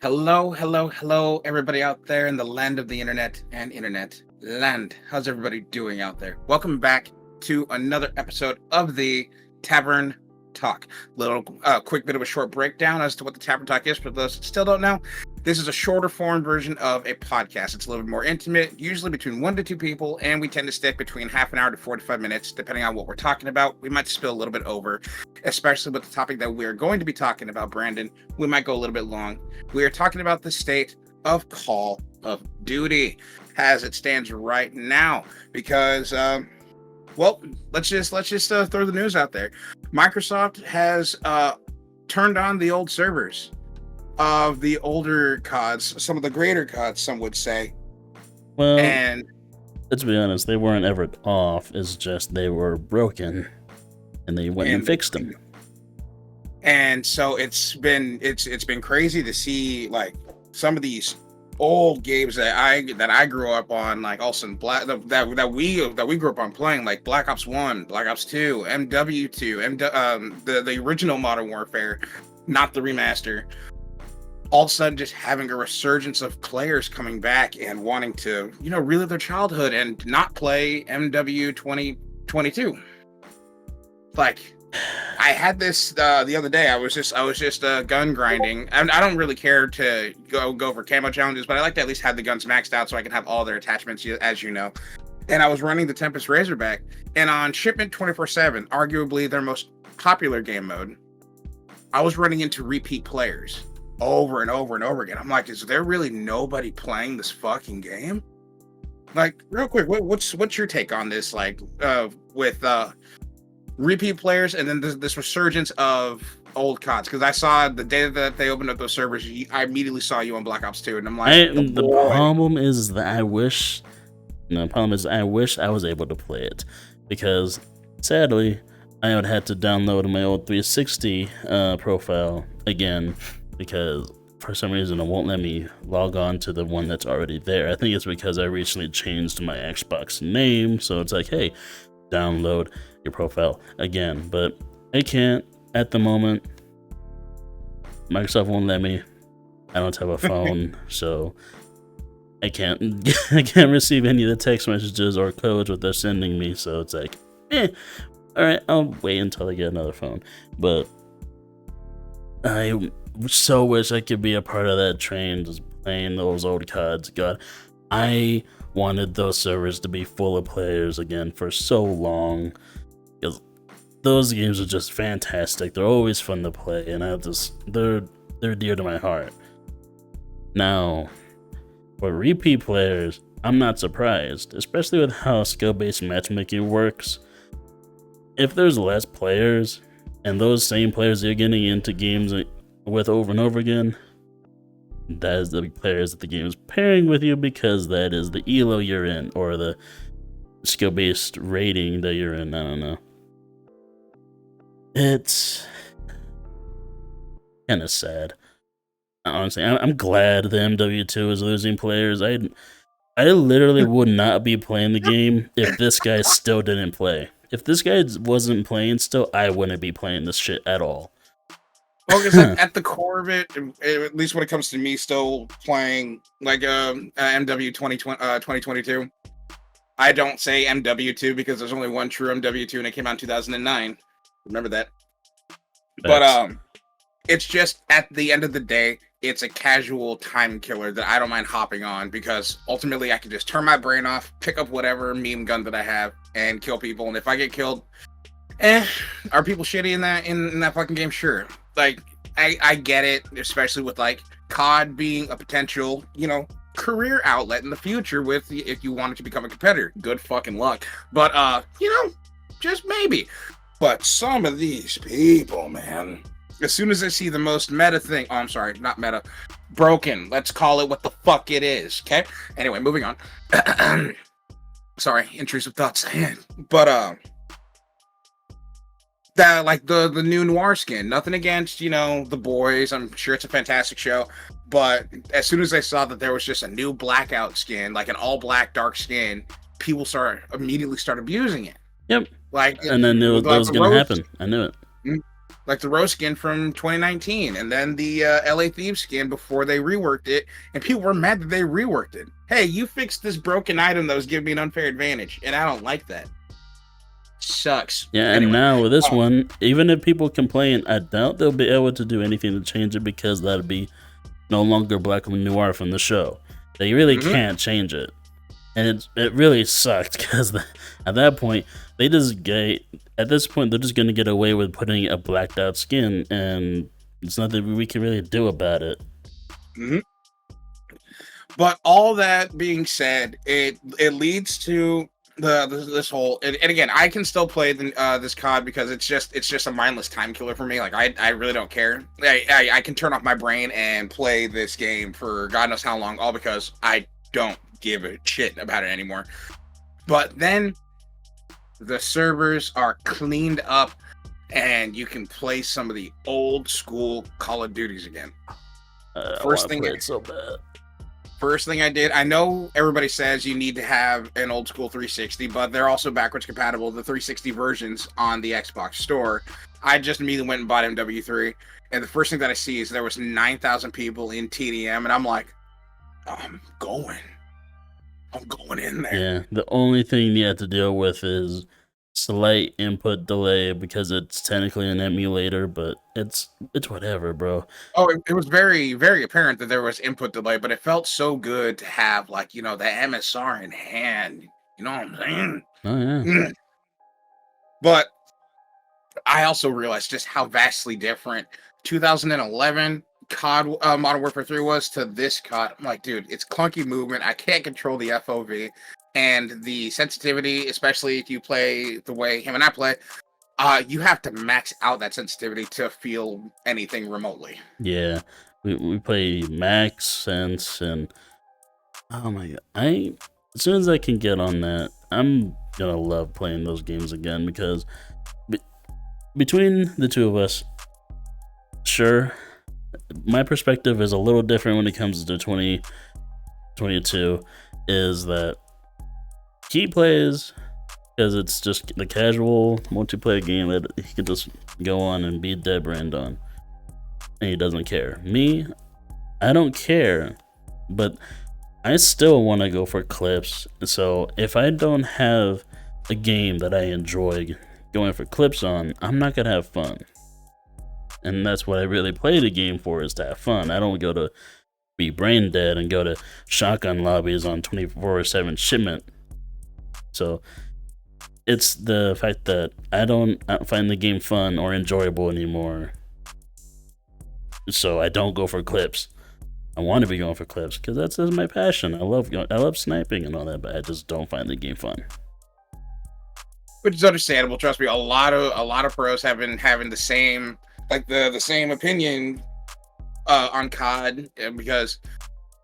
Hello, hello, hello, everybody out there in the land of the internet and internet land. How's everybody doing out there? Welcome back to another episode of the Tavern Talk. Little quick bit of a short breakdown as to what the Tavern Talk is for those that still don't know. This is a shorter form version of a podcast. It's a little bit more intimate, usually between 1 to 2 people, and we tend to stick between half an hour to 45 minutes, depending on what we're talking about. We might spill a little bit over, especially with the topic that we're going to be talking about, Brandon. We might go a little bit long. We are talking about the state of Call of Duty as it stands right now, because let's just throw the news out there. Microsoft has turned on the old servers of the older CODs, some of the greater CODs, some would say. Well, and let's be honest, they weren't ever off. It's just they were broken, and they went and fixed them. And so it's been crazy to see like some of these old games that I grew up on, like also that we grew up on playing, like Black Ops 1, Black Ops 2, MW2, the original Modern Warfare, not the remaster. All of a sudden just having a resurgence of players coming back and wanting to, relive their childhood and not play MW 2022. Like, I had this the other day. I was just gun grinding, and I don't really care to go for camo challenges, but I like to at least have the guns maxed out so I can have all their attachments, as you know. And I was running the Tempest Razorback, and on Shipment 24/7, arguably their most popular game mode, I was running into repeat players over and over and over again. I'm like, is there really nobody playing this fucking game? Like, real quick, what's your take on this? Like, with repeat players and then this resurgence of old CODs? Because I saw the day that they opened up those servers, I immediately saw you on Black Ops 2, and I'm like, the problem is that I wish I was able to play it, because sadly I would have to download my old 360 profile again, because for some reason it won't let me log on to the one that's already there. I think it's because I recently changed my Xbox name, so it's like, hey, download your profile again, but I can't at the moment. Microsoft won't let me. I don't have a phone, so I can't receive any of the text messages or codes what they're sending me, so it's like, alright, I'll wait until I get another phone. But I so wish I could be a part of that train, just playing those old CODs. God, I wanted those servers to be full of players again for so long, because those games are just fantastic. They're always fun to play, and they're dear to my heart. Now, for repeat players, I'm not surprised, especially with how skill-based matchmaking works. If there's less players, and those same players you're getting into games with over and over again, that is the players that the game is pairing with you, because that is the elo you're in, or the skill-based rating that you're in. I don't know. It's kind of sad. Honestly, I'm glad the MW2 is losing players. I literally would not be playing the game if this guy still didn't play. If this guy wasn't playing still, I wouldn't be playing this shit at all. Well, because at the core of it, at least when it comes to me still playing like MW 2022, I don't say MW2 because there's only one true MW2, and it came out in 2009. Remember that. But it's just, at the end of the day, it's a casual time killer that I don't mind hopping on, because ultimately I can just turn my brain off, pick up whatever meme gun that I have, and kill people. And if I get killed, are people shitty in that fucking game? Sure. Like, I get it, especially with like COD being a potential, career outlet in the future with, if you wanted to become a competitor. Good fucking luck. But just maybe. But some of these people, man, as soon as I see the most meta thing, I'm sorry, not meta, broken, let's call it what the fuck it is, okay? Anyway, moving on. Sorry, intrusive thoughts. But that, like, the new Noir skin, nothing against, the boys, I'm sure it's a fantastic show, but as soon as I saw that there was just a new blackout skin, like an all black dark skin, people immediately start abusing it. Yep. Like, and I knew that was gonna happen. I knew it. like the Rose skin from 2019, and then the LA Thieves skin before they reworked it, and people were mad that they reworked it. Hey, you fixed this broken item that was giving me an unfair advantage, and I don't like that. Sucks. Yeah, and Anyway, now with this um, one, even if people complain, I doubt they'll be able to do anything to change it because that'll be no longer Black Noir from the show. They really mhm. can't change it, and it really sucked because at that point they just get at this point they're just gonna get away with putting a blacked out skin, and it's nothing we can really do about it. Mhm. But all that being said, it leads to this whole and again, I can still play this COD because it's just a mindless time killer for me. Like I really don't care. I can turn off my brain and play this game for God knows how long, all because I don't give a shit about it anymore. But then the servers are cleaned up and you can play some of the old school Call of Duties again. I want First to thing play it so bad. First thing I did, I know everybody says you need to have an old school 360, but they're also backwards compatible, the 360 versions on the Xbox store. I just immediately went and bought MW3, and the first thing that I see is there was 9,000 people in TDM, and I'm like, I'm going. I'm going in there. Yeah, the only thing you have to deal with is slight input delay because it's technically an emulator, but it's whatever, bro. Oh, it was very, very apparent that there was input delay, but it felt so good to have, like, the MSR in hand. You know what I'm saying? Oh yeah. Mm. But I also realized just how vastly different 2011 COD Modern Warfare 3 was to this COD. I'm like, dude, it's clunky movement. I can't control the FOV and the sensitivity, especially if you play the way him and I play. You have to max out that sensitivity to feel anything remotely. Yeah. We play Max Sense and oh my god. I as soon as I can get on that, I'm gonna love playing those games again because be, between the two of us, sure, my perspective is a little different when it comes to 2022 is that he plays because it's just the casual multiplayer game that he can just go on and be dead brand on, and he doesn't care. Me, I don't care, but I still want to go for clips. So if I don't have a game that I enjoy going for clips on, I'm not gonna have fun. And that's what I really play the game for, is to have fun. I don't go to be brain dead and go to shotgun lobbies on 24/7 shipment. So it's the fact that I don't find the game fun or enjoyable anymore. So I don't go for clips. I want to be going for clips because that's my passion. I love sniping and all that, but I just don't find the game fun. Which is understandable. Trust me, a lot of pros have been having the same the same opinion on COD because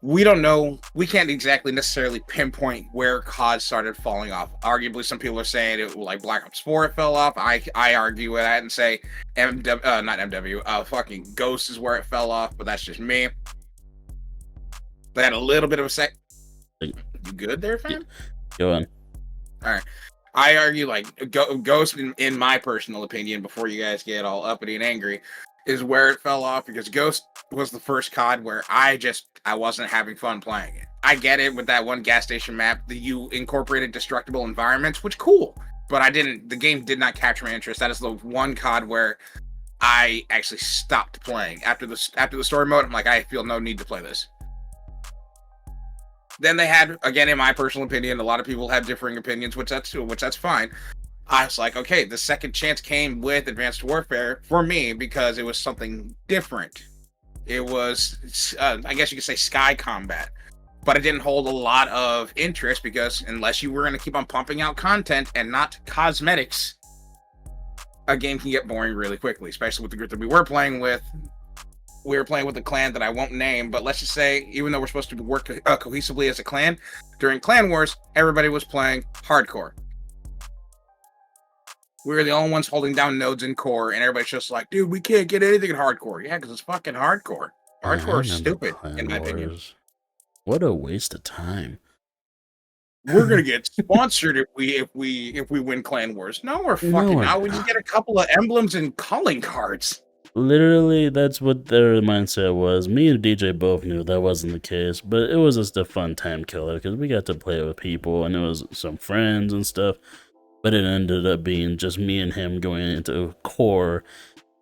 we don't know. We can't exactly necessarily pinpoint where COD started falling off. Arguably, some people are saying it like Black Ops 4 fell off. I argue with that and say not MW, fucking Ghost is where it fell off, but that's just me. They had a little bit of a sec. Like, You good there, yeah, fam? go on. All right. I argue like Ghost, in my personal opinion, before you guys get all uppity and angry, is where it fell off because Ghost was the first COD where I wasn't having fun playing it. I get it with that one gas station map that you incorporated destructible environments, which cool, but I didn't. The game did not capture my interest. That is the one COD where I actually stopped playing after the story mode. I'm like, I feel no need to play this. Then they had, again, in my personal opinion, a lot of people have differing opinions, which that's fine. I was like, okay, the second chance came with Advanced Warfare for me because it was something different. It was, I guess you could say, sky combat, but it didn't hold a lot of interest because unless you were going to keep on pumping out content and not cosmetics, a game can get boring really quickly, especially with the group that we were playing with. We were playing with a clan that I won't name, but let's just say, even though we're supposed to work cohesively as a clan, during Clan Wars, everybody was playing hardcore. We were the only ones holding down nodes in core, and everybody's just like, dude, we can't get anything in hardcore. Yeah, because it's fucking hardcore. Man, I Hardcore is remember stupid, in Clan my opinion. Wars. What a waste of time. we're gonna get sponsored if we win Clan Wars. No, we're No, fucking we're not. We just get a couple of emblems and calling cards. Literally, that's what their mindset was. Me and DJ both knew that wasn't the case, but it was just a fun time killer because we got to play with people and it was some friends and stuff. But it ended up being just me and him going into core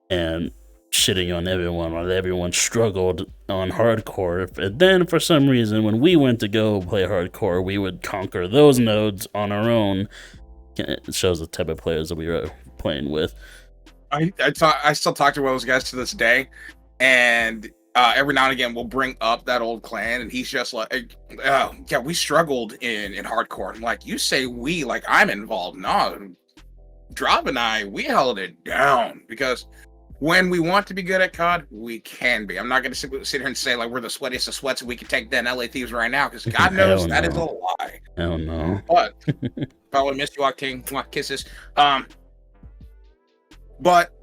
and shitting on everyone while everyone struggled on hardcore. And then for some reason, when we went to go play hardcore, we would conquer those nodes on our own. It shows the type of players that we were playing with. I still talk to one of those guys to this day, and every now and again we'll bring up that old clan, and he's just like, yeah, we struggled in hardcore. I'm like, you say we like I'm involved. No, Dravo and I, we held it down because when we want to be good at COD, we can be. I'm not going to sit here and say like we're the sweatiest of sweats and we can take down LA Thieves right now because God knows that is a lie. Hell no. But probably miss you, Octane. Kisses. But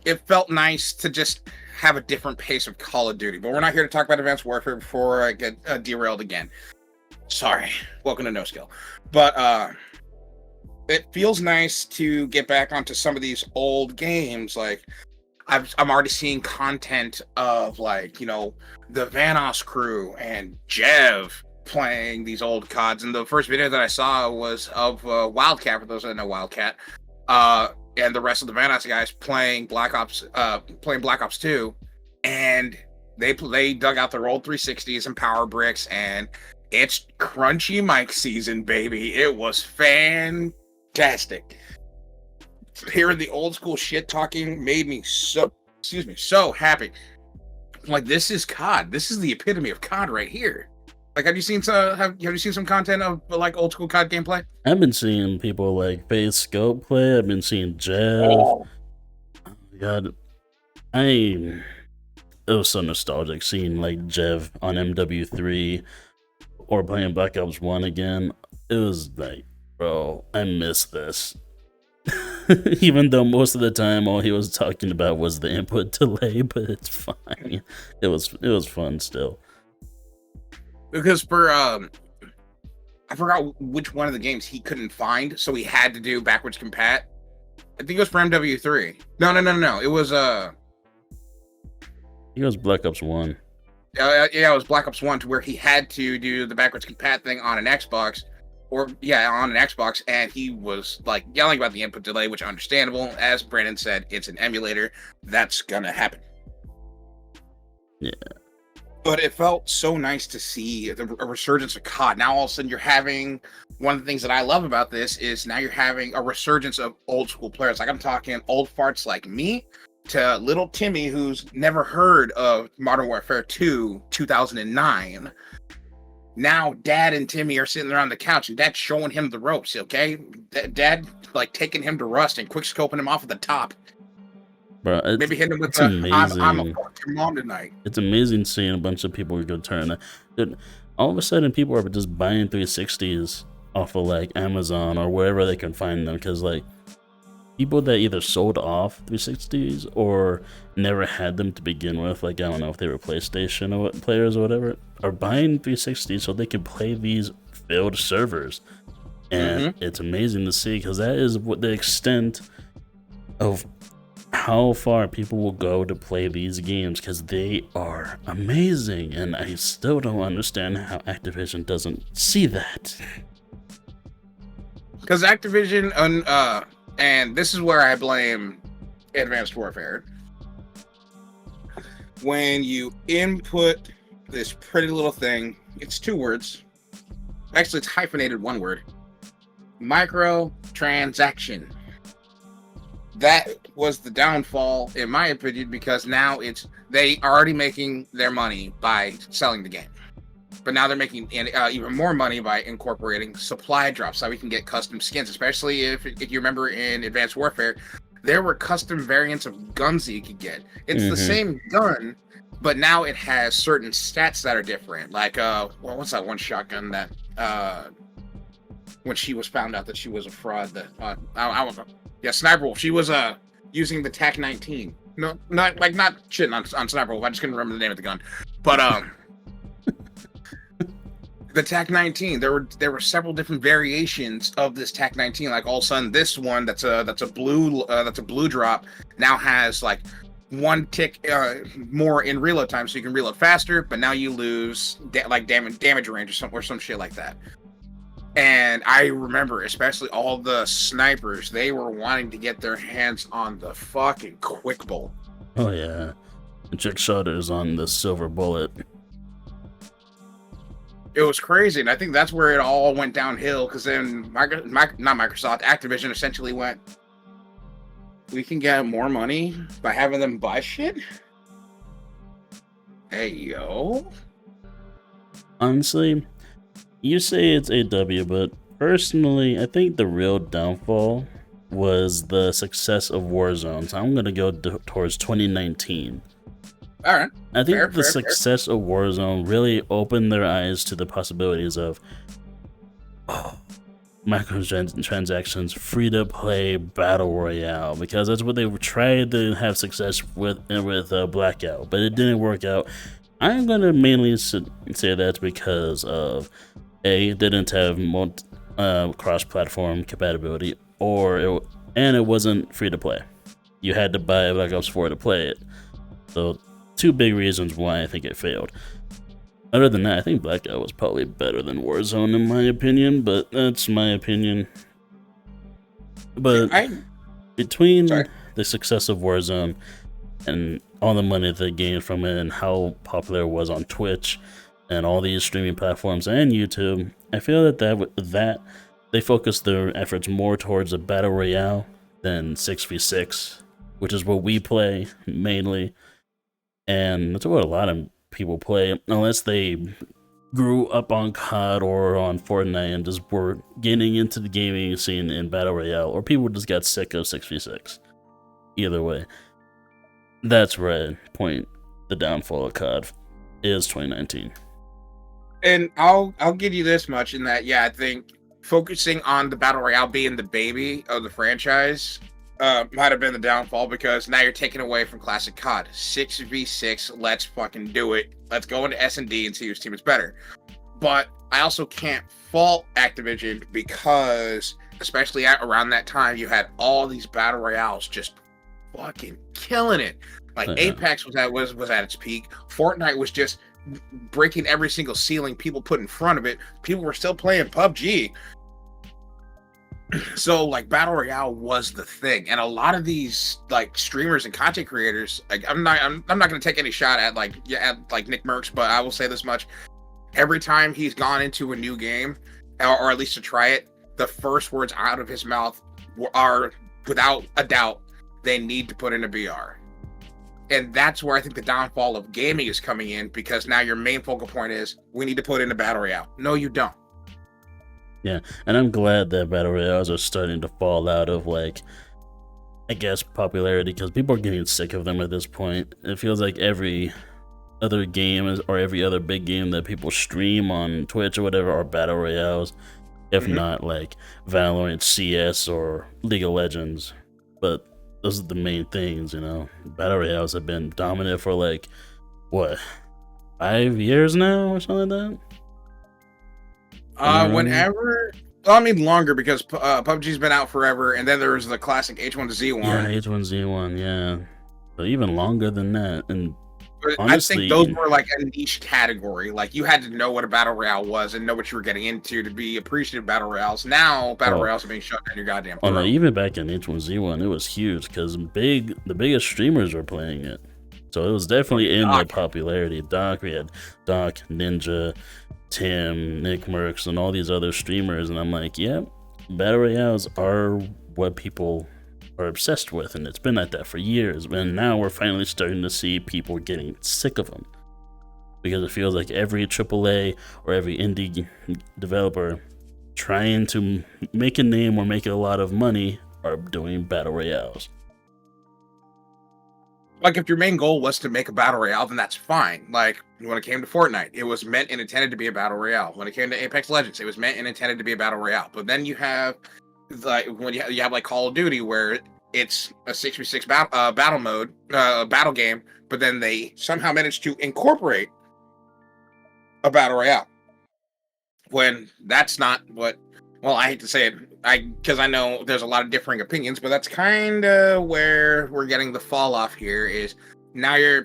it felt nice to just have a different pace of Call of Duty. But we're not here to talk about Advanced Warfare before I get derailed again. Sorry. Welcome to NoSkill. But it feels nice to get back onto some of these old games. Like I'm already seeing content of like, you know, the Vanos crew and Jev playing these old CODs. And the first video that I saw was of Wildcat, for those that know Wildcat. And the rest of the Vanos guys playing Black Ops 2, and they dug out their old 360s and power bricks, and it's crunchy mic season, baby. It was fantastic. Hearing the old school shit talking made me so happy. Like, this is COD. This is the epitome of COD right here. Like, have you seen some content of like old school COD gameplay? I've been seeing people like Phase Scope play. I've been seeing Jeff. Oh God, it was so nostalgic seeing like Jeff on MW3 or playing Black Ops 1 again. It was like, bro, I miss this. Even though most of the time all he was talking about was the input delay, but it's fine. It was fun still. Because for I forgot which one of the games he couldn't find, so he had to do backwards compat. I think it was for MW3. No. It was It was Black Ops 1. Yeah, it was Black Ops 1 to where he had to do the backwards compat thing on an Xbox. On an Xbox, and he was like yelling about the input delay, which is understandable. As Brandon said, it's an emulator. That's gonna happen. Yeah. But it felt so nice to see a resurgence of COD. Now all of a sudden you're having, one of the things that I love about this is now you're having a resurgence of old school players. Like I'm talking old farts like me to little Timmy who's never heard of Modern Warfare 2 2009. Now Dad and Timmy are sitting there on the couch and Dad's showing him the ropes, okay? Dad like taking him to Rust and quick scoping him off at the top. Bro, maybe hit him with amazing. I'm a fucking mom tonight. It's amazing seeing a bunch of people go turn. Dude, all of a sudden, people are just buying 360s off of like Amazon or wherever they can find them. Because like people that either sold off 360s or never had them to begin with, like I don't know if they were PlayStation or players or whatever, are buying 360s so they can play these filled servers. And it's amazing to see because that is what the extent of how far people will go to play these games because they are amazing, and I still don't understand how Activision doesn't see that. Because Activision, and this is where I blame Advanced Warfare. When you input this pretty little thing, it's 2 words. Actually, it's hyphenated 1 word. Microtransaction. That was the downfall, in my opinion, because now they are already making their money by selling the game. But now they're making even more money by incorporating supply drops so we can get custom skins, especially if you remember in Advanced Warfare, there were custom variants of guns that you could get. It's the same gun, but now it has certain stats that are different. Like, what's that one shotgun that, when she was found out that she was a fraud, that, I don't know. Yeah, Sniper Wolf. She was using the TAC-19. No, not shitting on Sniper Wolf. I just couldn't remember the name of the gun. But the TAC-19. There were several different variations of this TAC-19. Like all of a sudden, this one that's a blue drop now has like one tick more in reload time, so you can reload faster. But now you lose damage range or some shit like that. And I remember, especially all the snipers, they were wanting to get their hands on the fucking quick bolt. Oh yeah, and check shutters on the silver bullet. It was crazy, and I think that's where it all went downhill. Because then, not Microsoft, Activision essentially went, "We can get more money by having them buy shit." Hey yo. Honestly, you say it's AW, but personally, I think the real downfall was the success of Warzone. So I'm gonna go towards 2019. All right. I think the success of Warzone really opened their eyes to the possibilities of microtransactions, free-to-play battle royale, because that's what they tried to have success with Blackout, but it didn't work out. I'm gonna mainly say that's because of it didn't have cross-platform compatibility, and it wasn't free-to-play. You had to buy Black Ops 4 to play it. So, two big reasons why I think it failed. Other than that, I think Blackout was probably better than Warzone in my opinion, but that's my opinion. But between the success of Warzone and all the money they gained from it and how popular it was on Twitch and all these streaming platforms and YouTube, I feel that they focused their efforts more towards a battle royale than 6v6, which is what we play mainly. And that's what a lot of people play, unless they grew up on COD or on Fortnite and just were getting into the gaming scene in Battle Royale, or people just got sick of 6v6. Either way, that's where I point the downfall of COD is 2019. And I'll give you this much in that, yeah, I think focusing on the Battle Royale being the baby of the franchise might have been the downfall, because now you're taking away from classic COD. 6v6, let's fucking do it. Let's go into S&D and see whose team is better. But I also can't fault Activision, because especially around that time, you had all these battle royales just fucking killing it. Like Apex was at its peak. Fortnite was just breaking every single ceiling people put in front of it. People were still playing PUBG. So like battle royale was the thing, and a lot of these like streamers and content creators, like I'm not going to take any shot at like Nick Merckx, but I will say this much: every time he's gone into a new game, or at least to try it, the first words out of his mouth are, without a doubt, they need to put in a BR. And that's where I think the downfall of gaming is coming in, because now your main focal point is, we need to put in a battle royale. No, you don't. Yeah, and I'm glad that battle royales are starting to fall out of, like, I guess, popularity, because people are getting sick of them at this point. It feels like every other game or every other big game that people stream on Twitch or whatever are battle royales, if not like Valorant, CS, or League of Legends. But those are the main things, you know. Battle royales have been dominant for like, what, 5 years now or something like that? Longer, because PUBG's been out forever, and then there was the classic H1Z1. Yeah, H1Z1, yeah. But even longer than that, and I honestly, think those were like a niche category. Like, you had to know what a battle royale was and know what you were getting into to be appreciative of battle royales. Now, battle royales are being shut down your goddamn throat. Oh no, even back in H1Z1, it was huge, because the biggest streamers were playing it. So it was definitely in the popularity. We had Doc, Ninja, Tim, Nick Merckx, and all these other streamers, and I'm like, yeah, battle royales are what people are obsessed with, and it's been like that for years. And now we're finally starting to see people getting sick of them, because it feels like every AAA or every indie developer trying to make a name or make a lot of money are doing battle royales. Like, if your main goal was to make a battle royale, then that's fine. Like, when it came to Fortnite, it was meant and intended to be a battle royale. When it came to Apex Legends, it was meant and intended to be a battle royale. But then you have, like, when you have like Call of Duty, where it's a 6v6 battle mode, battle game, but then they somehow managed to incorporate a battle royale. when that's not what. Well, I hate to say it, because I know there's a lot of differing opinions, but that's kind of where we're getting the fall off here. Is now you're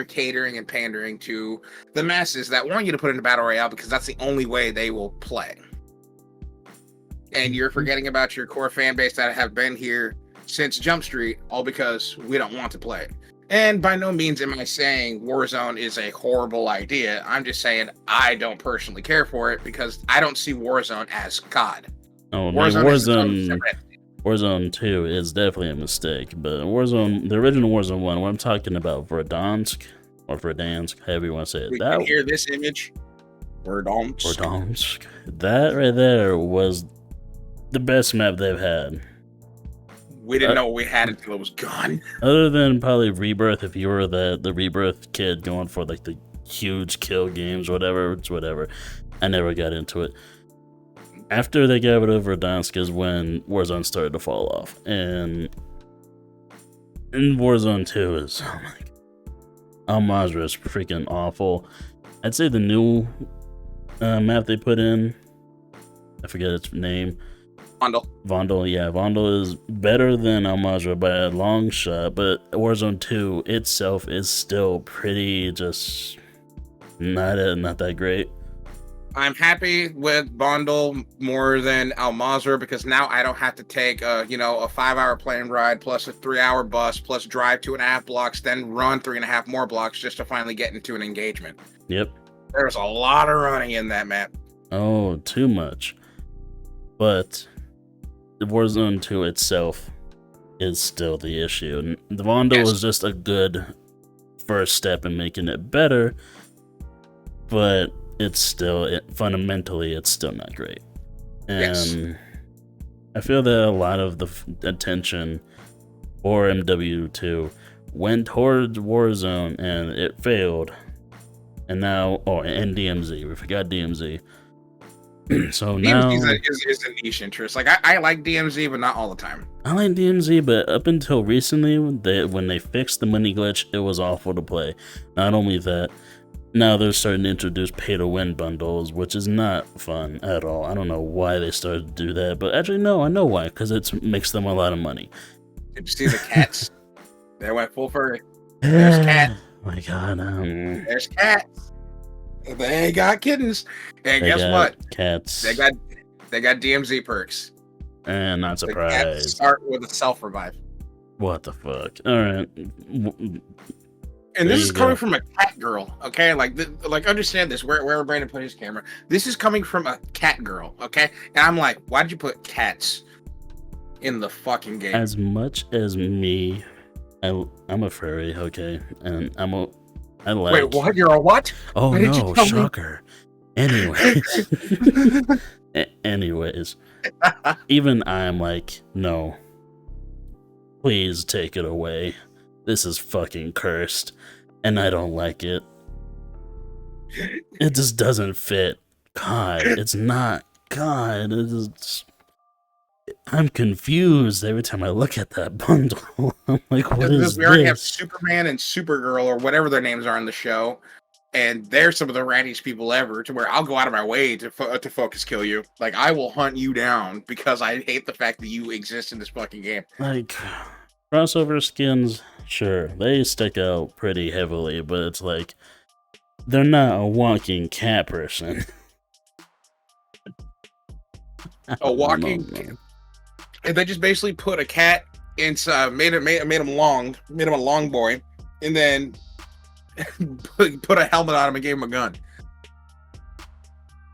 catering and pandering to the masses that want you to put in a battle royale because that's the only way they will play. And you're forgetting about your core fan base that have been here since Jump Street, all because we don't want to play. And by no means am I saying Warzone is a horrible idea. I'm just saying I don't personally care for it because I don't see Warzone as COD. Oh, Warzone 2 is definitely a mistake, but Warzone, the original Warzone 1, what I'm talking about, Verdansk, or Verdansk, however you want to say it. We can hear this image. Verdansk. That right there was the best map they've had. We didn't know we had it until it was gone. Other than probably Rebirth, if you were the Rebirth kid going for like the huge kill games, whatever. I never got into it. After they got rid of Verdansk is when Warzone started to fall off. And in Warzone 2 is, oh my god. Al-Mazrah is freaking awful. I'd say the new map they put in, I forget its name. Vondel, yeah. Vondel is better than Al-Mazrah by a long shot, but Warzone 2 itself is still pretty just not that great. I'm happy with Vondel more than Al-Mazrah because now I don't have to take a 5-hour plane ride plus a 3-hour bus plus drive 2.5 blocks, then run 3.5 more blocks just to finally get into an engagement. Yep. There's a lot of running in that map. Oh, too much. But the Warzone 2 itself is still the issue. The Vondel is just a good first step in making it better, but fundamentally it's still not great. And I feel that a lot of the attention for MW2 went towards Warzone and it failed. And now, and DMZ, we forgot DMZ. So now DMZ is a niche interest. Like I like DMZ, but not all the time. I like DMZ, but up until recently, when they fixed the money glitch, it was awful to play. Not only that, now they're starting to introduce pay-to-win bundles, which is not fun at all. I don't know why they started to do that, but actually, no, I know why, because it makes them a lot of money. Did you see the cats? They went full furry. There's cat. Oh my god. There's cats. They ain't got kittens. And guess what? Cats. They got DMZ perks. And not surprised. The cats start with a self-revive. What the fuck? Alright. And this is coming from a cat girl, okay? Like understand this. Where Brandon put his camera. This is coming from a cat girl, okay? And I'm like, why did you put cats in the fucking game? As much as me, I'm a furry, okay? And I like... Wait, what? You're a what? Oh no, shocker. Anyways, even I'm like, no. Please take it away. This is fucking cursed, and I don't like it. It just doesn't fit. God, it's not. God, I'm confused every time I look at that bundle. I'm like, what is this? We already have Superman and Supergirl, or whatever their names are on the show, and they're some of the rantiest people ever, to where I'll go out of my way to focus kill you. Like, I will hunt you down because I hate the fact that you exist in this fucking game. Like, crossover skins, sure, they stick out pretty heavily, but it's like, they're not a walking cat person. A walking... And they just basically put a cat inside, made him a long boy, and then put a helmet on him and gave him a gun.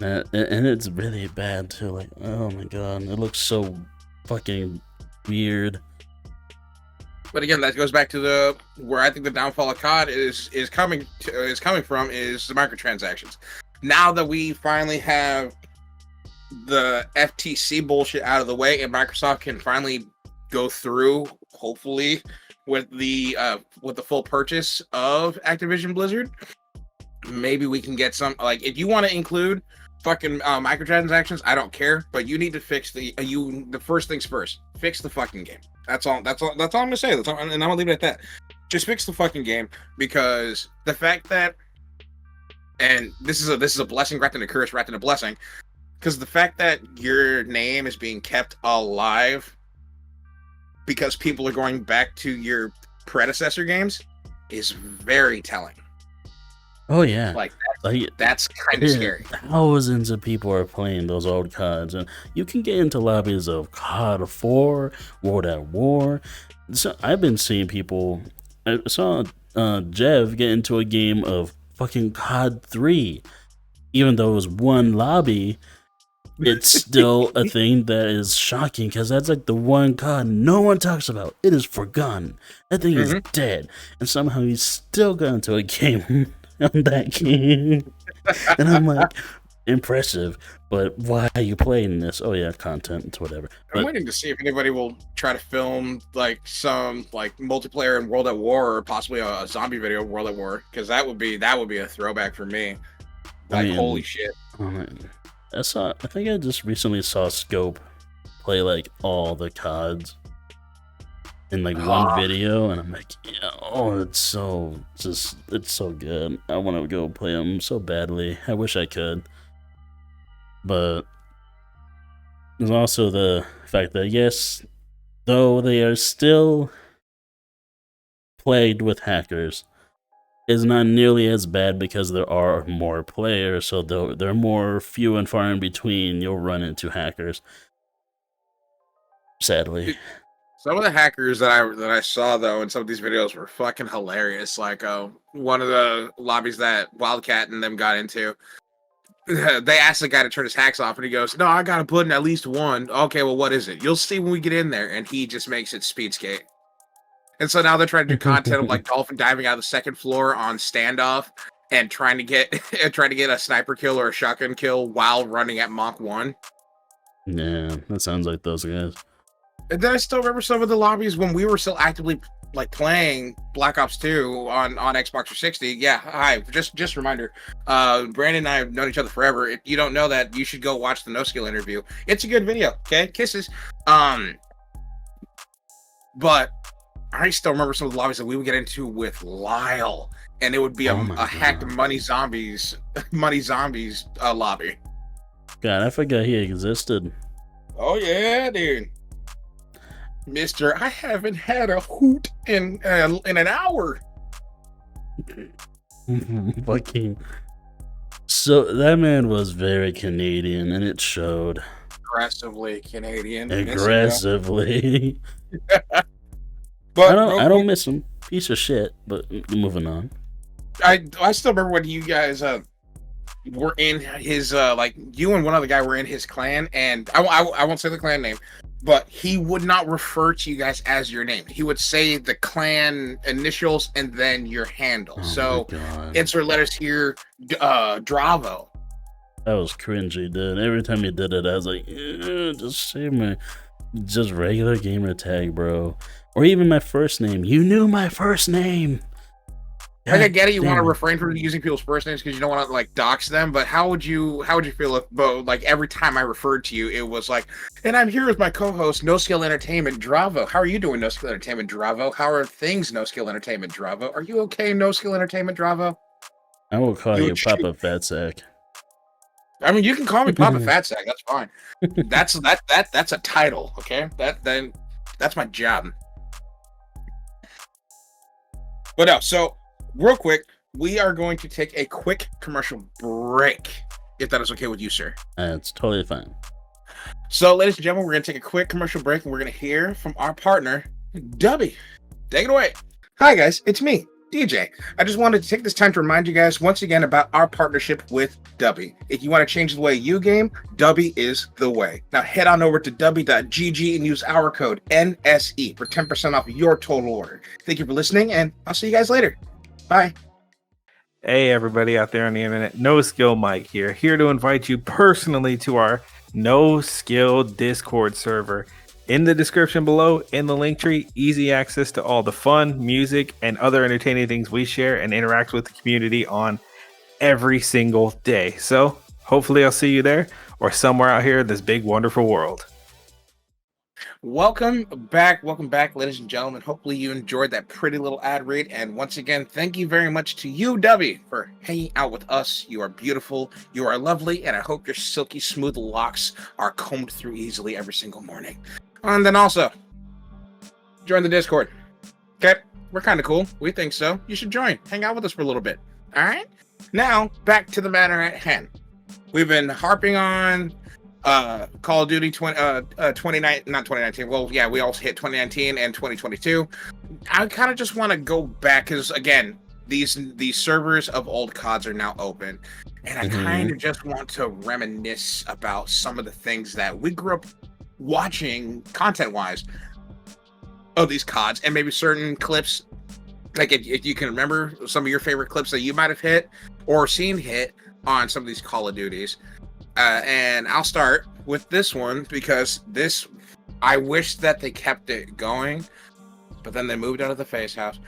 And it's really bad too. Like, oh my god, it looks so fucking weird. But again, that goes back to where I think the downfall of COD is coming from is the microtransactions. Now that we finally have the FTC bullshit out of the way, and Microsoft can finally go through, hopefully, with the full purchase of Activision Blizzard, maybe we can get some. Like, if you want to include fucking microtransactions, I don't care, but you need to fix the first things first. Fix the fucking game. That's all. That's all I'm gonna say. And I'm gonna leave it at that. Just fix the fucking game, because the fact that and this is a blessing wrapped in a curse wrapped in a blessing, because the fact that your name is being kept alive because people are going back to your predecessor games is very telling. Oh yeah, Like like that's kind of scary. thousands of people are playing those old CODs, and you can get into lobbies of COD 4, World at War. So I've been seeing people. I saw Jev get into a game of fucking COD 3, even though it was one lobby. It's still a thing that is shocking because that's like the one COD no one talks about. It is forgotten. That thing is dead, and somehow he still got into a game on that game. And I'm like, impressive, but why are you playing this? Oh yeah, content, it's whatever. I'm But waiting to see if anybody will try to film like some like multiplayer in World at War, or possibly a zombie video of World at War, because that would be a throwback for me. I Like, mean, holy shit. I think I just recently saw Scope play like all the CODs in like one video, and I'm like, yeah, oh, it's so good. I want to go play them so badly. I wish I could, but there's also the fact that yes, though they are still plagued with hackers, is not nearly as bad because there are more players, so they're more few and far in between. You'll run into hackers, sadly. Some of the hackers that I saw though in some of these videos were fucking hilarious. Like one of the lobbies that Wildcat and them got into, they asked the guy to turn his hacks off, and he goes, "No, I gotta put in at least one." Okay, well, what is it? You'll see when we get in there, and he just makes it speed skate. And so now they're trying to do content of like dolphin diving out of the second floor on standoff and trying to get a sniper kill or a shotgun kill while running at Mach 1. Yeah, that sounds like those guys. And then I still remember some of the lobbies when we were still actively like playing Black Ops 2 on Xbox 360. Yeah, hi. Just a reminder. Brandon and I have known each other forever. If you don't know that, you should go watch the NoSkill interview. It's a good video. Okay, kisses. But I still remember some of the lobbies that we would get into with Lyle, and it would be a hacked Money Zombies lobby. God, I forgot he existed. Oh yeah, dude. Mister, I haven't had a hoot in an hour. Fucking. So that man was very Canadian, and it showed. Aggressively Canadian. Aggressively. But I don't miss him. Piece of shit. But moving on. I still remember when you guys were in his like you and one other guy were in his clan, and I won't say the clan name, but he would not refer to you guys as your name. He would say the clan initials and then your handle. So insert letters here, Dravo. That was cringy, dude. Every time he did it, I was like, just say my just regular gamer tag, bro. Or even my first name. You knew my first name. Like, I get it, you want to refrain from using people's first names because you don't want to like dox them, but how would you feel if like every time I referred to you, it was like, and I'm here with my co-host, NoSkill Entertainment, Dravo. How are you doing, NoSkill Entertainment, Dravo? How are things, NoSkill Entertainment, Dravo? Are you okay, NoSkill Entertainment, Dravo? I will call you Papa Fatsack. I mean, you can call me Papa Fatsack. That's fine. That's a title, okay? That's my job. But no, so real quick, we are going to take a quick commercial break, if that is okay with you, sir. It's totally fine. So, ladies and gentlemen, we're going to take a quick commercial break, and we're going to hear from our partner, Dubby. Take it away. Hi, guys. It's me, DJ. I just wanted to take this time to remind you guys once again about our partnership with Dubby. If you want to change the way you game, Dubby is the way. Now, head on over to dubby.gg and use our code NSE for 10% off your total order. Thank you for listening, and I'll see you guys later. Bye. Hey, everybody out there on the internet. NoSkill Mike here to invite you personally to our NoSkill Discord server. In the description below, in the link tree, easy access to all the fun, music, and other entertaining things we share and interact with the community on every single day. So hopefully I'll see you there or somewhere out here in this big, wonderful world. Welcome back, ladies and gentlemen. Hopefully, you enjoyed that pretty little ad read. And once again, thank you very much to you, W, for hanging out with us. You are beautiful, you are lovely, and I hope your silky smooth locks are combed through easily every single morning. And then also, join the Discord. Okay, we're kind of cool. We think so. You should join. Hang out with us for a little bit. All right. Now, back to the matter at hand. We've been harping on Call of Duty 2019. Well, yeah, we also hit 2019 and 2022. I kind of just want to go back because again, these servers of old CODs are now open, and I kind of just want to reminisce about some of the things that we grew up watching content-wise of these CODs, and maybe certain clips. Like if you can remember some of your favorite clips that you might have hit or seen hit on some of these Call of Duties. And I'll start with this one because this, I wish that they kept it going, but then they moved out of the face house.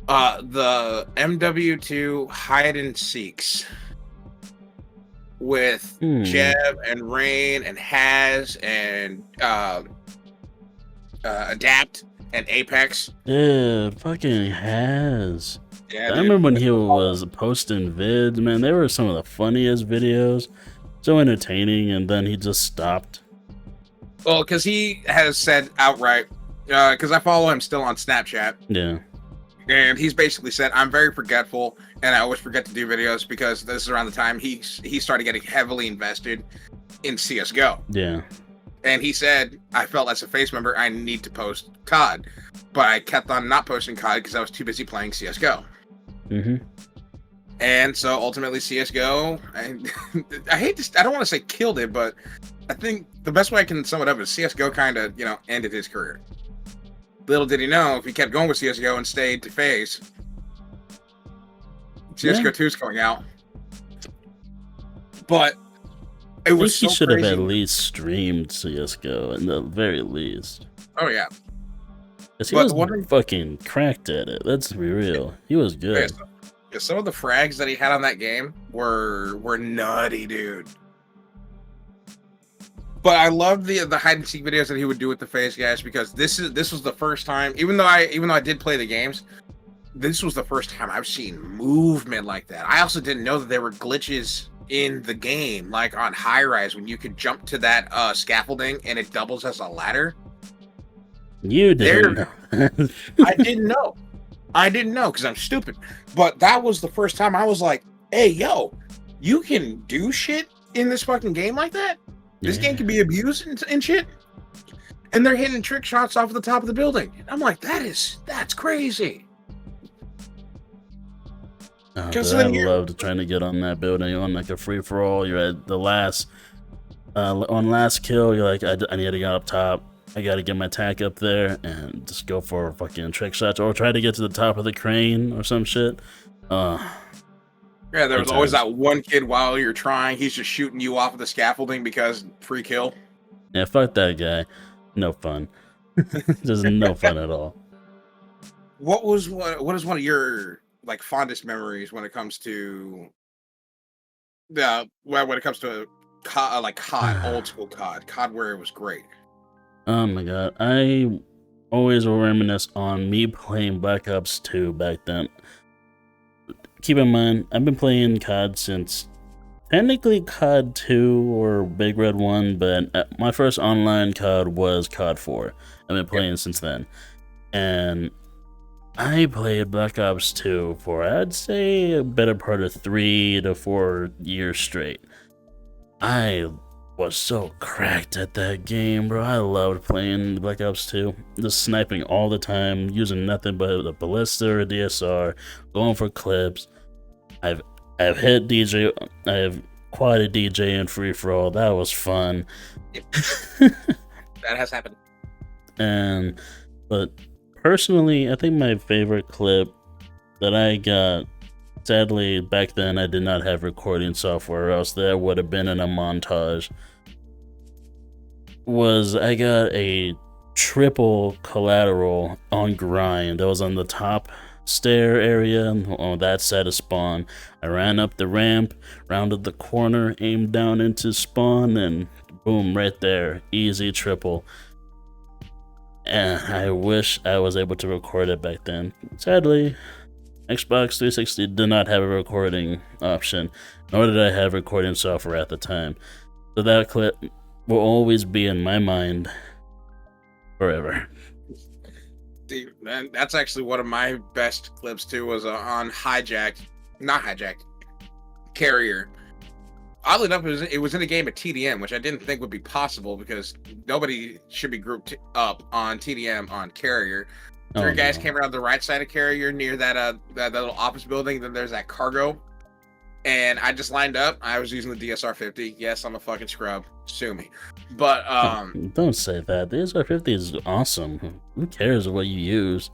The MW2 hide and seeks with Jeb and Rain and Haz and Adapt and Apex. Yeah, fucking Haz. Yeah, I remember when he was posting vids, man. They were some of the funniest videos. So entertaining, and then he just stopped. Well, because he has said outright, because I follow him still on Snapchat. Yeah. And he's basically said, I'm very forgetful, and I always forget to do videos because this is around the time he started getting heavily invested in CSGO. Yeah. And he said, I felt as a face member, I need to post COD. But I kept on not posting COD because I was too busy playing CSGO. Mm-hmm. And so ultimately CSGO, I don't want to say killed it, but I think the best way I can sum it up is CSGO kind of, ended his career. Little did he know, if he kept going with CSGO and stayed to FaZe, CSGO 2 is coming out. But it was he should have crazy. at least streamed CSGO in the very least. Oh yeah. Because he was fucking cracked at it. Let's be real. He was good. Yeah, some of the frags that he had on that game were nutty, dude. But I loved the hide and seek videos that he would do with the FaZe guys because this was the first time, even though I did play the games, this was the first time I've seen movement like that. I also didn't know that there were glitches in the game, like on high rise when you could jump to that scaffolding and it doubles as a ladder. You didn't know. I didn't know because I'm stupid. But that was the first time I was like, hey, yo, you can do shit in this fucking game like that? This game can be abused and shit? And they're hitting trick shots off of the top of the building. And I'm like, that's crazy. I loved trying to get on that building on like a free-for-all. You're at the last, on last kill, you're like, I need to get up top. I gotta get my tack up there and just go for fucking trick shots or try to get to the top of the crane or some shit. Yeah, there was always that one kid while you're trying, he's just shooting you off of the scaffolding because free kill. Yeah, fuck that guy. No fun. Just no fun at all. What is one of your like fondest memories when it comes to COD, old school COD where it was great? Oh my god, I always will reminisce on me playing Black Ops 2 back then. Keep in mind, I've been playing COD since technically COD 2 or Big Red 1, but my first online COD was COD 4. I've been playing since then. And I played Black Ops 2 for, I'd say, a better part of 3 to 4 years straight. I was so cracked at that game, bro. I loved playing Black Ops 2. Just sniping all the time, using nothing but a ballista or a DSR, going for clips. I've hit DJ, I have quadded DJ in free for all. That was fun. That has happened. But personally, I think my favorite clip that I got, sadly back then I did not have recording software, or else that would have been in a montage, was I got a triple collateral on grind that was on the top stair area on that side of spawn. I ran up the ramp, rounded the corner, aimed down into spawn, and boom, right there, easy triple. And I wish I was able to record it back then. Sadly, Xbox 360 did not have a recording option, nor did I have recording software at the time. So that clip will always be in my mind forever. And that's actually one of my best clips too. Was on Carrier. Oddly enough, it was in a game at TDM, which I didn't think would be possible because nobody should be grouped up on TDM on Carrier. Three guys came around the right side of Carrier near that little office building. Then there's that cargo, and I just lined up. I was using the DSR 50. Yes, I'm a fucking scrub. Sue me. But don't say that. The DSR 50 is awesome. Who cares what you use?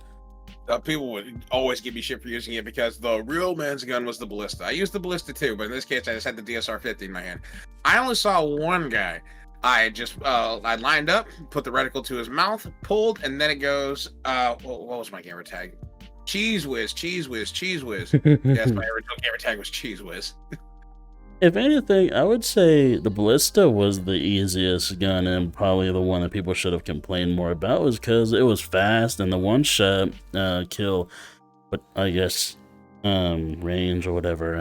People would always give me shit for using it because the real man's gun was the ballista. I used the ballista too, but in this case, I just had the DSR 50 in my hand. I only saw one guy. I lined up, put the reticle to his mouth, pulled, and then it goes. What was my gamer tag? Cheese whiz, cheese whiz, cheese whiz. Yes, my original gamer tag was cheese whiz. If anything, I would say the ballista was the easiest gun and probably the one that people should have complained more about, was because it was fast and the one-shot kill, but I guess range or whatever.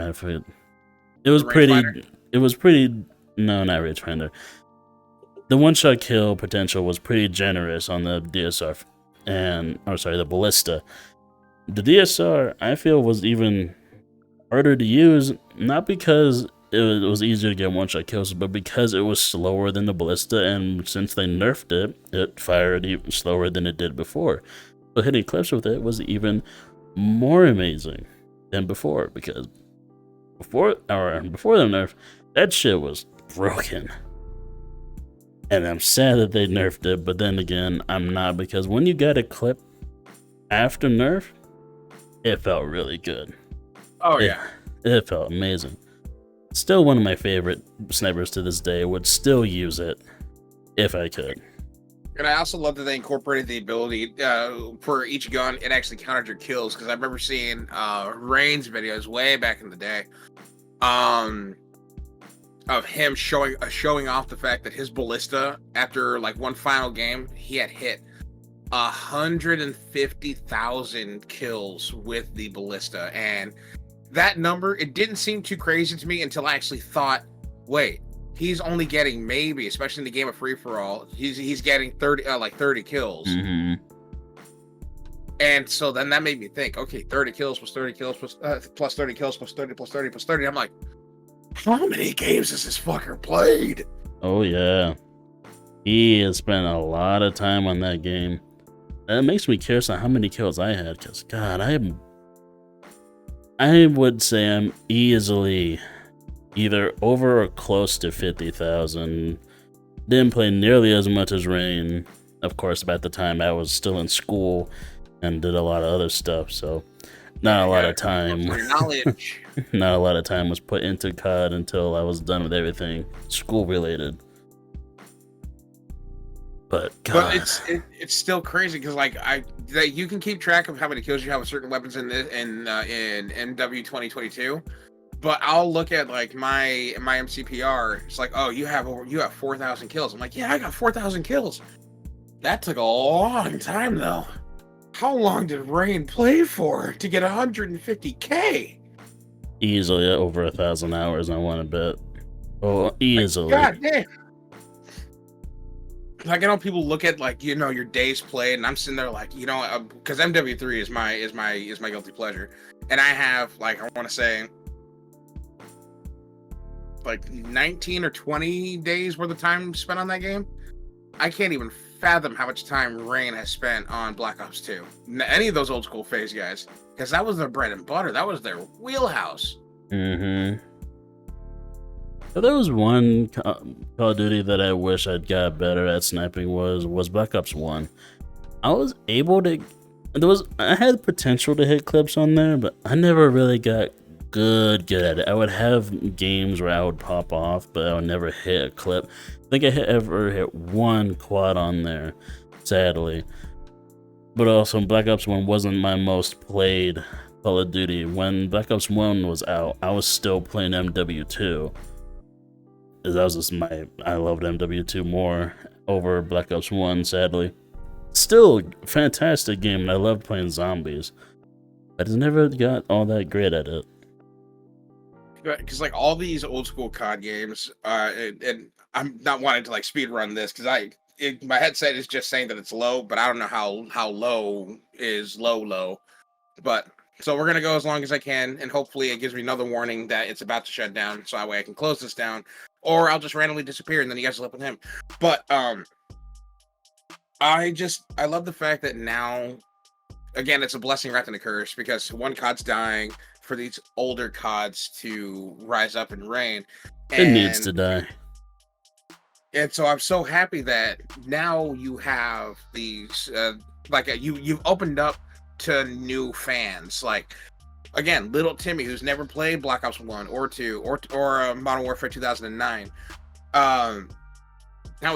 It was pretty. No, not rangefinder. The one-shot kill potential was pretty generous on the DSR, the ballista. The DSR, I feel, was even harder to use, not because it was easier to get one-shot kills, but because it was slower than the ballista, and since they nerfed it, it fired even slower than it did before. So hitting clips with it was even more amazing than before, because before the nerf, that shit was broken. And I'm sad that they nerfed it, but then again, I'm not, because when you got a clip after nerf, it felt really good. Oh yeah. It felt amazing. Still one of my favorite snipers to this day. Would still use it if I could. And I also love that they incorporated the ability for each gun, it actually counted your kills. Because I remember seeing Rain's videos way back in the day of him showing off the fact that his ballista, after like one final game, he had hit 150,000 kills with the ballista. And that number, it didn't seem too crazy to me until I actually thought, wait, he's only getting maybe, especially in the game of free for all, he's getting 30 kills. Mm-hmm. And so then that made me think, okay, 30 kills plus 30 kills plus 30 kills plus 30 plus 30 plus 30. I'm like, how many games has this fucker played? Oh yeah, he has spent a lot of time on that game. That makes me curious on how many kills I had, because God, I would say I'm easily either over or close to 50,000. Didn't play nearly as much as Rain. Of course, at the time I was still in school and did a lot of other stuff, so not a lot of time. Knowledge. Not a lot of time was put into COD until I was done with everything school related. But God. But it's still crazy because that you can keep track of how many kills you have with certain weapons in MW 2022. But I'll look at like my MCPR. It's like, oh, you have 4,000 kills. I'm like, yeah, I got 4,000 kills. That took a long time though. How long did Rain play for to get 150K? Easily over 1,000 hours. I want to bet. Oh, easily. God damn. Like, I know people look at like, you know, your days played, and I'm sitting there like, you know, because MW3 is my guilty pleasure, and I have like, I want to say like 19 or 20 days worth of time spent on that game. I can't even fathom how much time Rain has spent on Black Ops 2. Any of those old school phase guys, because that was their bread and butter. That was their wheelhouse. Mm-hmm. So there was one Call of Duty that I wish I'd got better at sniping was Black Ops 1. I was able to, I had potential to hit clips on there, but I never really got good at it. I would have games where I would pop off, but I would never hit a clip. I think I ever hit one quad on there, sadly. But also Black Ops 1 wasn't my most played Call of Duty. When Black Ops 1 was out, I was still playing MW2. That was just I loved MW2 more over Black Ops 1, sadly. still fantastic game, and I love playing zombies. I just never got all that great at it. Because like all these old school COD games, and I'm not wanting to like speed run this because my headset is just saying that it's low, but I don't know how low is low. But so we're gonna go as long as I can, and hopefully it gives me another warning that it's about to shut down, so that way I can close this down, or I'll just randomly disappear and then you guys will up with him. But I love the fact that now, again, it's a blessing wrapped in a curse because one COD's dying for these older CODs to rise up and reign. It needs to die. And so I'm so happy that now you have these, you've opened up to new fans. Like, again, little Timmy, who's never played Black Ops 1 or 2 or Modern Warfare 2009. Now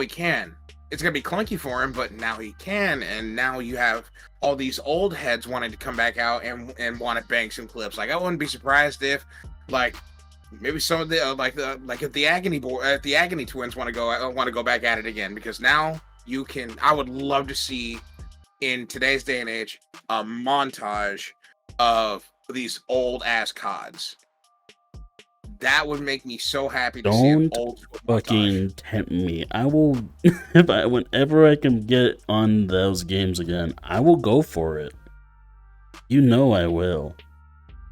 he can. It's gonna be clunky for him, but now he can, and now you have all these old heads wanting to come back out and want to bang some clips. Like, I wouldn't be surprised if, like, maybe some of the if the Agony twins want to go back at it again, because now you can. I would love to see in today's day and age a montage of these old ass CODs. That would make me so happy to see an old school fucking montage. tempt me. I will, whenever I can get on those games again, I will go for it. You know I will.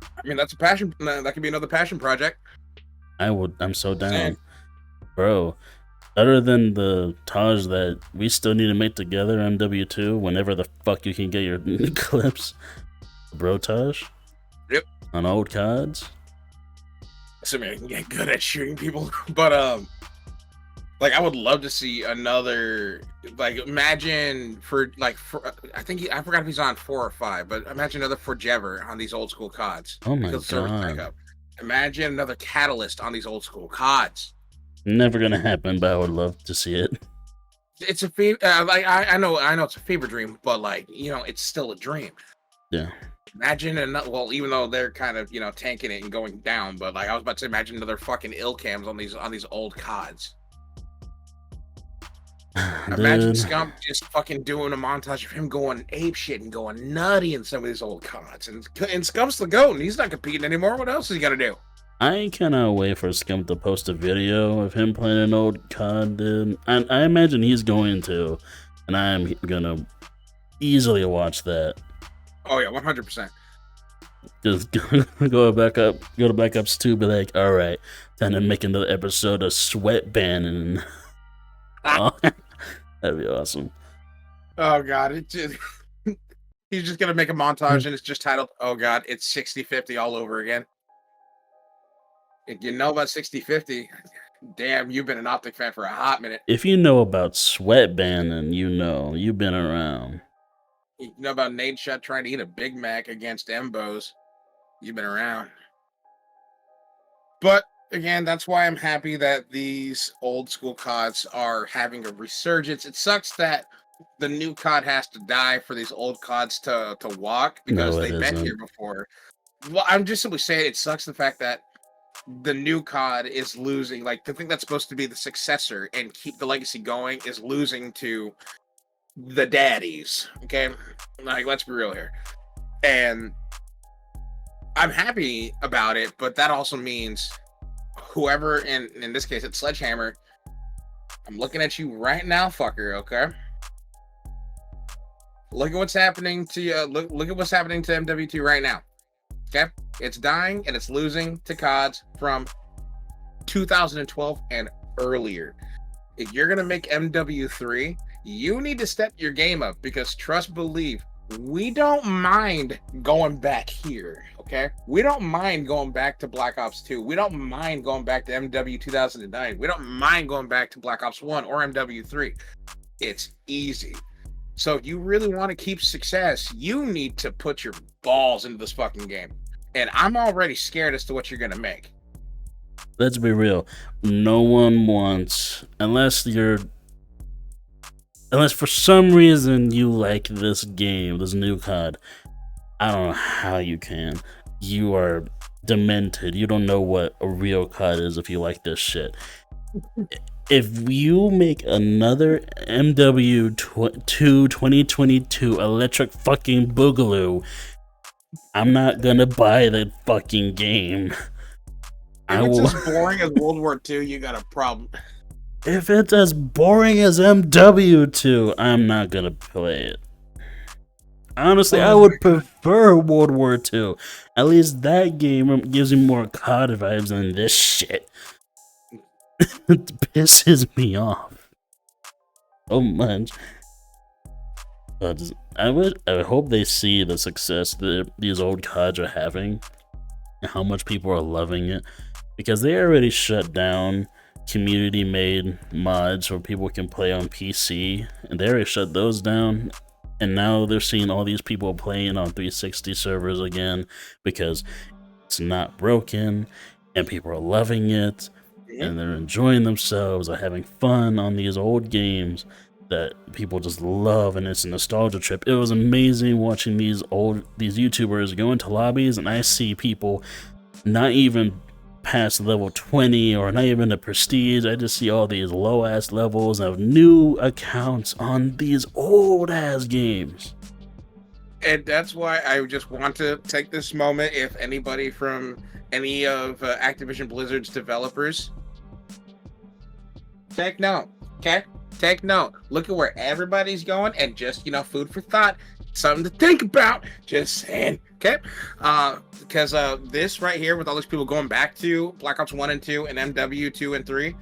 I mean, that's a passion. That could be another passion project. I'm so down, bro. Other than the Taj that we still need to make together, MW2, whenever the fuck you can get your clips, bro. Taj. Yep. On old CODs. Assuming I can get good at shooting people, but like I would love to see another. Like, imagine I forgot if he's on 4 or 5, but imagine another Forever on these old school CODs. Oh my god! Imagine another Catalyst on these old school CODs. Never gonna happen, but I would love to see it. It's a I know it's a fever dream, but like, you know, it's still a dream. Yeah. Imagine well, even though they're kind of, you know, tanking it and going down, but like I was about to imagine another fucking ill cams on these old CODs. Imagine Scump just fucking doing a montage of him going ape shit and going nutty in some of these old CODs, and Scump's the GOAT and he's not competing anymore. What else is he gonna do? I cannot wait for Scump to post a video of him playing an old COD, dude. I imagine he's going to, and I'm gonna easily watch that. Oh yeah, 100%. Just go to Black Ops 2, be like, all right, time to make another episode of Sweatband, and oh, that'd be awesome. Oh god, he's just gonna make a montage and it's just titled, "Oh god, it's 60-50 all over again." If you know about 60-50, damn, you've been an Optic fan for a hot minute. If you know about Sweatband, and you know, you've been around. You know about Nate Shot trying to eat a Big Mac against Embos. You've been around. But again, that's why I'm happy that these old school CODs are having a resurgence. It sucks that the new COD has to die for these old CODs to walk, because they've been here before. Well, I'm just simply saying it sucks the fact that the new COD is losing. Like, the thing that's supposed to be the successor and keep the legacy going is losing to the daddies. Okay, like, let's be real here. And I'm happy about it, but that also means whoever, in this case it's Sledgehammer, I'm looking at you right now, fucker. Okay, look at what's happening to you. Look at what's happening to MW2 right now. Okay, it's dying and it's losing to CODs from 2012 and earlier. If you're gonna make MW3, you need to step your game up, because trust, believe, we don't mind going back here. Okay, we don't mind going back to Black Ops 2. We don't mind going back to MW 2009. We don't mind going back to Black Ops 1 or MW3. It's easy. So if you really want to keep success, you need to put your balls into this fucking game. And I'm already scared as to what you're going to make. Let's be real. No one wants, unless for some reason you like this game, this new COD. I don't know how you can. You are demented. You don't know what a real COD is if you like this shit. if you make another MW 2022 electric fucking boogaloo, I'm not gonna buy the fucking game. If it's as boring as World War II, you got a problem. If it's as boring as MW2, I'm not gonna play it. Honestly, I would prefer World War II. At least that game gives me more COD vibes than this shit. It pisses me off so much. But I hope they see the success that these old CODs are having and how much people are loving it, because they already shut down community-made mods where people can play on PC, and they already shut those down. And now they're seeing all these people playing on 360 servers again because it's not broken and people are loving it and they're enjoying themselves, are having fun on these old games that people just love, and it's a nostalgia trip. It was amazing watching these YouTubers go into lobbies, and I see people not even past level 20 or not even the prestige. I just see all these low ass levels of new accounts on these old ass games. And that's why I just want to take this moment. If anybody from any of Activision Blizzard's developers, take note, okay? Take note. Look at where everybody's going, and just, food for thought, something to think about. Just saying, okay? Because this right here, with all these people going back to Black Ops 1 and 2 and MW 2 and 3,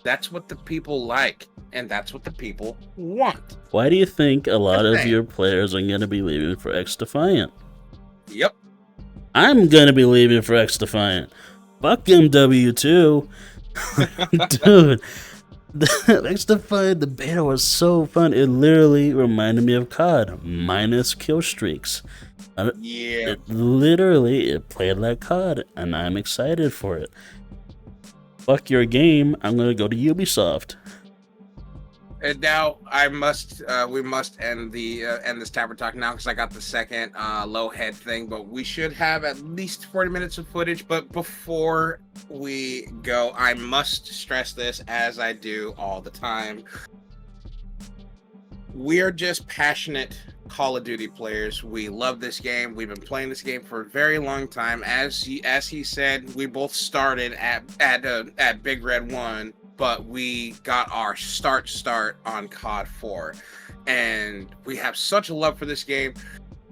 that's what the people like, and that's what the people want. Why do you think a lot of your players are going to be leaving for X-Defiant? Yep. I'm going to be leaving for X-Defiant. Fuck MW 2. Dude. X-Defiant, the beta was so fun. It literally reminded me of COD, minus kill streaks. Yeah. It played like COD, and I'm excited for it. Fuck your game. I'm gonna go to Ubisoft. And now we must end this Tavern talk now, because I got the second low head thing, but we should have at least 40 minutes of footage. But before we go, I must stress this, as I do all the time. We are just passionate Call of Duty players. We love this game. We've been playing this game for a very long time. As he said, we both started at Big Red 1. But we got our start on COD 4, and we have such a love for this game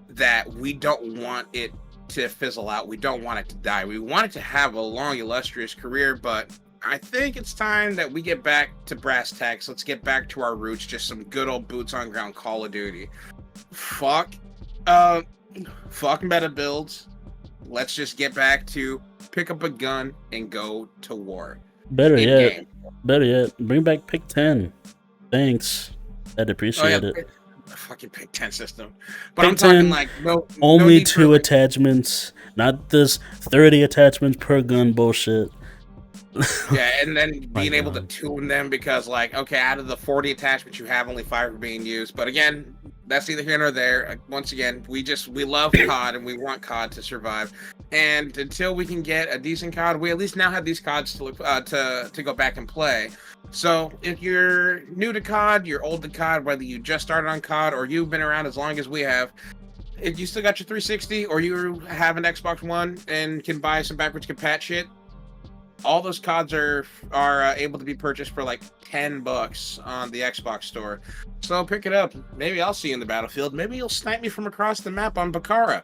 that we don't want it to fizzle out. We don't want it to die. We want it to have a long, illustrious career, but I think it's time that we get back to brass tacks. Let's get back to our roots, just some good old boots on ground Call of Duty. Fuck meta builds. Let's just get back to pick up a gun and go to war. Better yet, bring back Pick 10. Thanks. I'd appreciate it. Fucking Pick 10 system. But Pick I'm talking 10, like only 2 attachments, not this 30 attachments per gun bullshit. Yeah, and then being able to tune them, because okay, out of the 40 attachments you have, only 5 are being used. But again, that's neither here nor there. Once again, we love COD, and we want COD to survive. And until we can get a decent COD, we at least now have these CODs to look to go back and play. So if you're new to COD, you're old to COD, whether you just started on COD or you've been around as long as we have, if you still got your 360 or you have an Xbox One and can buy some backwards compat shit, all those CODs are able to be purchased for like $10 on the Xbox store. So pick it up. Maybe I'll see you in the battlefield. Maybe you'll snipe me from across the map on Bakara,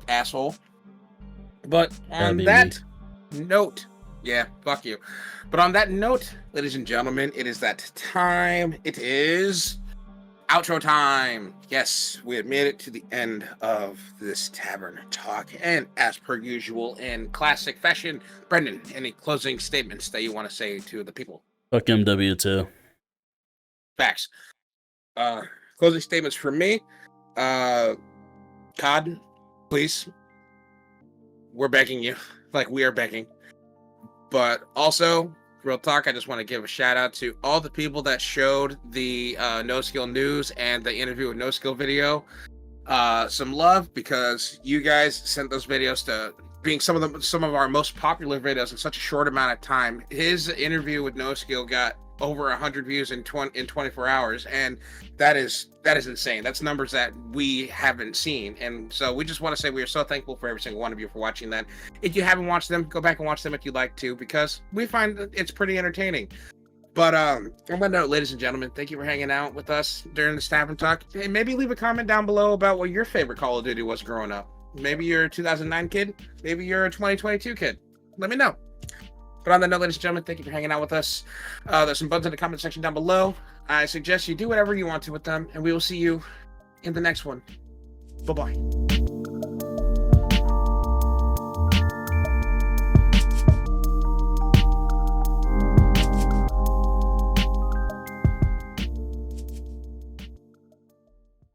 asshole. But on that note, yeah, fuck you. But on that note, ladies and gentlemen, it is that time. It is outro time. Yes, we have made it to the end of this Tavern talk. And as per usual, in classic fashion, Brendan, any closing statements that you want to say to the people? Fuck MW2. Facts. Closing statements from me. COD, please. We're begging you. We are begging. But also, real talk, I just want to give a shout out to all the people that showed the NoSkill news and the interview with NoSkill video some love, because you guys sent those videos being some of our most popular videos in such a short amount of time. His interview with NoSkill got over 100 views in 24 hours, and that is insane. That's numbers that we haven't seen, and so we just want to say we are so thankful for every single one of you for watching that. If you haven't watched them, go back and watch them if you'd like to, because we find that it's pretty entertaining. But on that note, ladies and gentlemen, thank you for hanging out with us during this Tavern Talk. Hey, maybe leave a comment down below about what your favorite Call of Duty was growing up. Maybe you're a 2009 kid. Maybe you're a 2022 kid. Let me know. But on that note, ladies and gentlemen, thank you for hanging out with us. There's some buttons in the comment section down below. I suggest you do whatever you want to with them, and we will see you in the next one. Bye-bye.